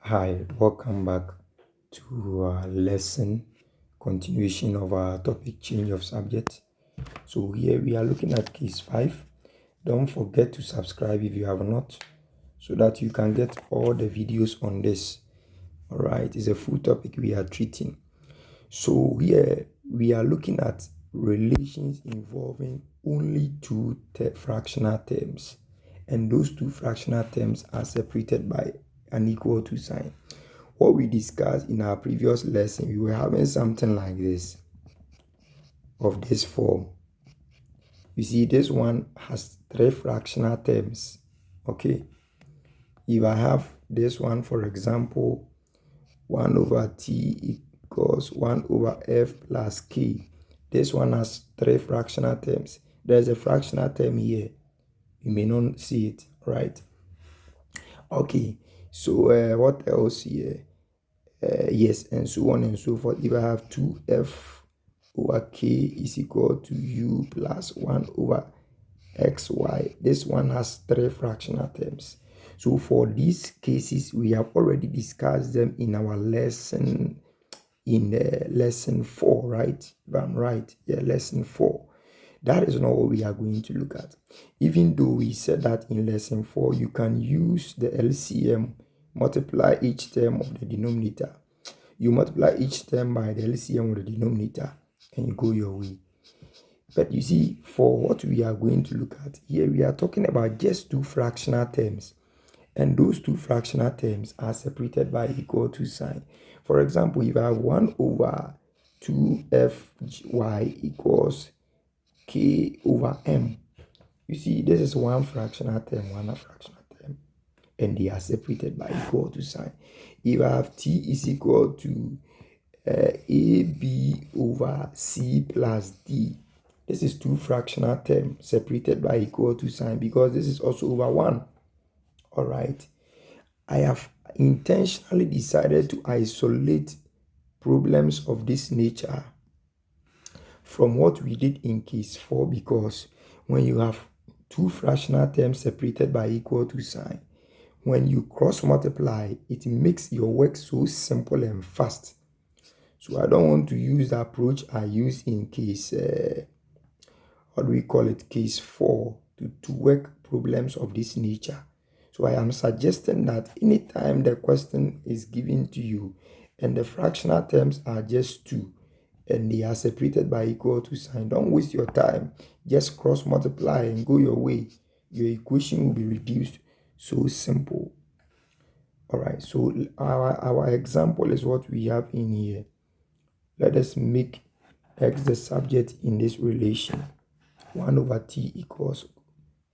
Hi, welcome back to our lesson, continuation of our topic change of subject. So here we are looking at case 5. Don't forget to subscribe if you have not, so that you can get all the videos on this. All right, it's a full topic we are treating. So here we are looking at relations involving only two fractional terms, and those two fractional terms are separated by an equal to sign. What we discussed in our previous lesson, we were having something like this, of this form. You see, this one has three fractional terms. Okay, if I have this one, for example, 1 over t equals 1 over f plus k. This one has three fractional terms. There's a fractional term here. You may not see it, right? Okay, so what else here? Yes, and so on and so forth. If I have 2f over k is equal to u plus 1 over xy, this one has three fractional terms. So for these cases, we have already discussed them in our lesson, in lesson 4, right? If I'm right, yeah, lesson 4. That is not what we are going to look at. Even though we said that in lesson 4, you can use the LCM, multiply each term of the denominator. You multiply each term by the LCM of the denominator and you go your way. But you see, for what we are going to look at here, we are talking about just two fractional terms. And those two fractional terms are separated by equal to sign. For example, if I have 1 over 2fy equals k over m. You see, this is one fractional term, one fractional term, and they are separated by equal to sign. If I have t is equal to ab over c plus d, this is two fractional terms separated by equal to sign because this is also over 1. All right. I have intentionally decided to isolate problems of this nature from what we did in case 4 because when you have two fractional terms separated by equal to sign, when you cross multiply, it makes your work so simple and fast. So I don't want to use the approach I used in case, what do we call it, case 4, to work problems of this nature. So I am suggesting that anytime the question is given to you and the fractional terms are just 2 and they are separated by equal to sign, don't waste your time. Just cross multiply and go your way. Your equation will be reduced. So simple. All right, so our example is what we have in here. Let us make x the subject in this relation. 1 over t equals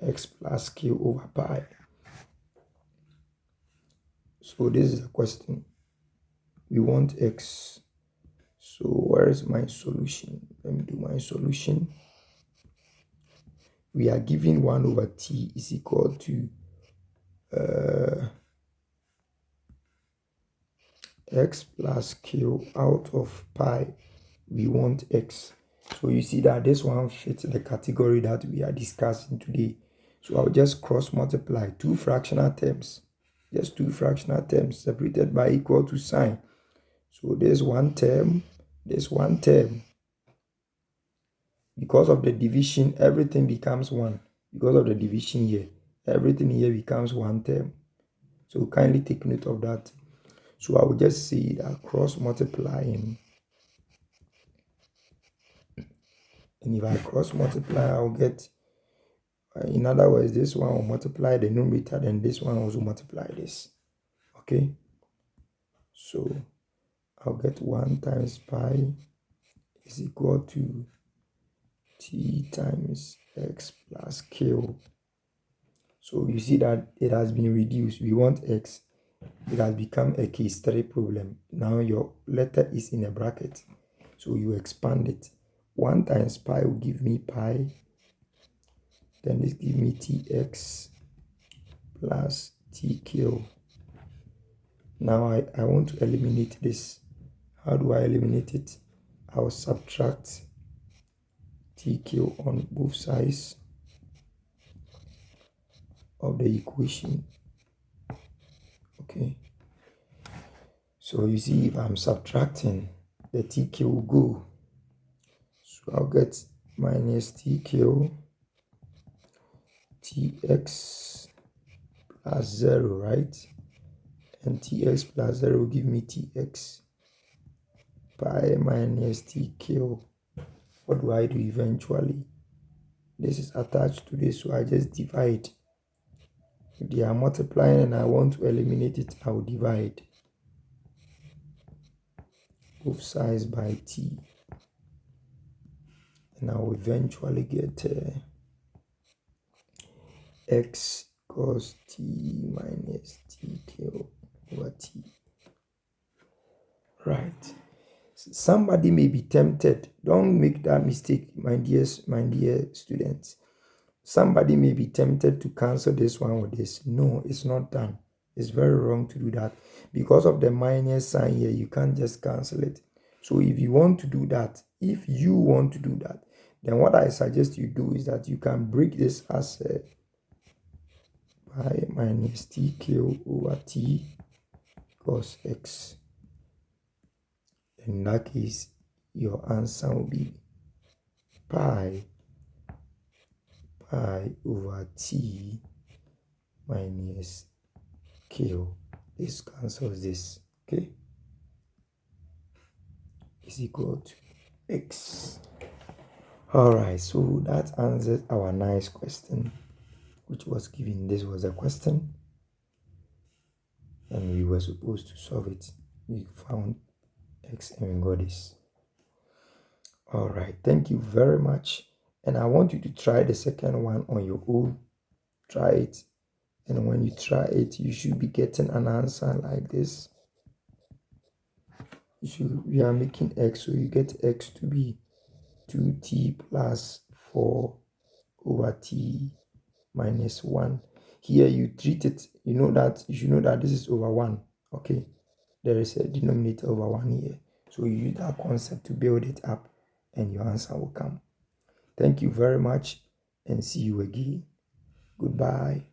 x plus k over pi. So this is the question. We want x. So where is my solution? Let me do my solution. We are given 1 over t is equal to x plus q out of pi. We want x. So you see that this one fits the category that we are discussing today. So I'll just cross multiply two fractional terms. Just two fractional terms separated by equal to sign. So there's one term, there's one term. Because of the division, everything becomes 1. Because of the division here, everything here becomes one term. So kindly take note of that. So I will just say that cross multiplying. And if I cross multiply, I'll get, in other words, this one will multiply the numerator, then this one also multiply this. Okay? So I'll get 1 times pi is equal to t times x plus q. So you see that it has been reduced. We want x. It has become a case 3 problem. Now your letter is in a bracket. So you expand it. 1 times pi will give me pi. Then this give me tx plus tq. Now I want to eliminate this. How do I eliminate it? I'll subtract tq on both sides of the equation. Okay. So you see, if I'm subtracting, the TK will go. So I'll get minus TK TX plus 0, right? And TX plus 0 will give me TX pi minus TK. What do I do eventually? This is attached to this, so I just divide. If they are multiplying and I want to eliminate it, I will divide both sides by t. And I will eventually get x equals t minus tk over t. Right. Somebody may be tempted. Don't make that mistake, my dear students. Somebody may be tempted to cancel this one with this. No, it's not done. It's very wrong to do that. Because of the minus sign here, you can't just cancel it. So if you want to do that, then what I suggest you do is that you can break this as pi minus tk over t cos x. In that case, your answer will be pi over t minus k. This cancels this, okay? Is equal to x. All right, so that answers our nice question, which was given. This was a question, and we were supposed to solve it. We found x and we got this. All right, thank you very much. And I want you to try the second one on your own. Try it. And when you try it, you should be getting an answer like this. We are making x, so you get x to be 2t plus 4 over t minus 1. Here you treat it, you should know that this is over 1. Okay, there is a denominator over 1 here. So you use that concept to build it up and your answer will come. Thank you very much and see you again. Goodbye.